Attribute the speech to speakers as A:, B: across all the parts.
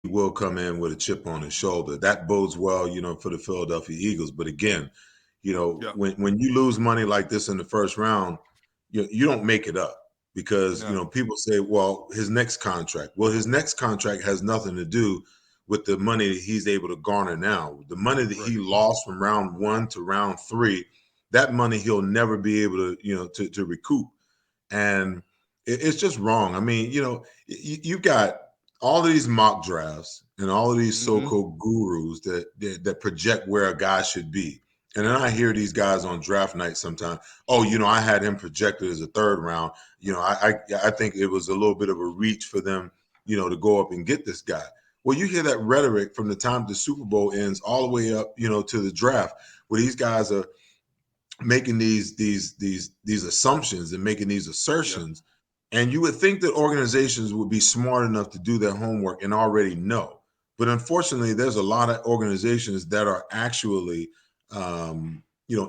A: will come in with a chip on his shoulder. That bodes well, for the Philadelphia Eagles. But again,
B: Yeah.
A: when you lose money like this in the first round, you don't make it up because
B: No.
A: people say, well, his next contract. Well, his next contract has nothing to do with the money that he's able to garner now. The money that
B: Right.
A: he lost from round 1 to round 3, that money he'll never be able to to recoup. And it's just wrong. I mean, you've got all of these mock drafts and all of these
B: Mm-hmm.
A: so-called gurus that project where a guy should be. And then I hear these guys on draft night sometimes. Oh, I had him projected as a third round. I think it was a little bit of a reach for them, to go up and get this guy. Well, you hear that rhetoric from the time the Super Bowl ends all the way up, to the draft, where these guys are making these assumptions and making these
B: Yeah.
A: assertions, and you would think that organizations would be smart enough to do their homework and already know. But unfortunately, there's a lot of organizations that are actually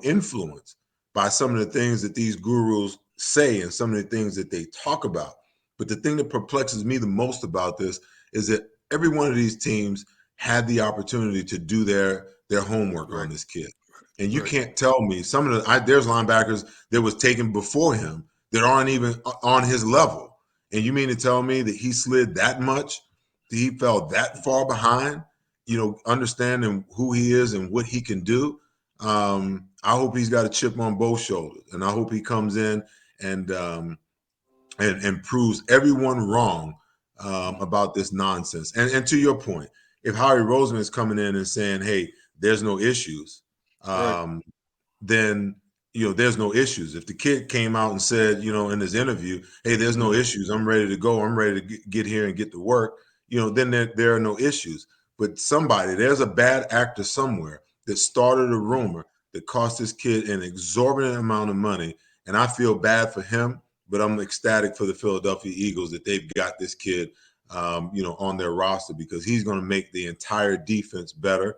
A: influenced by some of the things that these gurus say and some of the things that they talk about. But the thing that perplexes me the most about this is that every one of these teams had the opportunity to do their homework on
B: Right.
A: this kid. And you
B: Right.
A: can't tell me some of there's linebackers that was taken before him that aren't even on his level. And you mean to tell me that he slid that much? That he fell that far behind? Understanding who he is and what he can do. I hope he's got a chip on both shoulders, and I hope he comes in and and proves everyone wrong about this nonsense. And to your point, if Howie Roseman is coming in and saying, "Hey, there's no issues,"
B: Right.
A: um, then there's no issues. If the kid came out and said, in his interview, "Hey, there's no
B: Mm-hmm.
A: issues. I'm ready to go. I'm ready to get here and get to work," then there are no issues. But there's a bad actor somewhere that started a
B: Mm-hmm.
A: rumor that cost this kid an exorbitant amount of money, and I feel bad for him, but I'm ecstatic for the Philadelphia Eagles that they've got this kid, on their roster because he's going to make the entire defense better.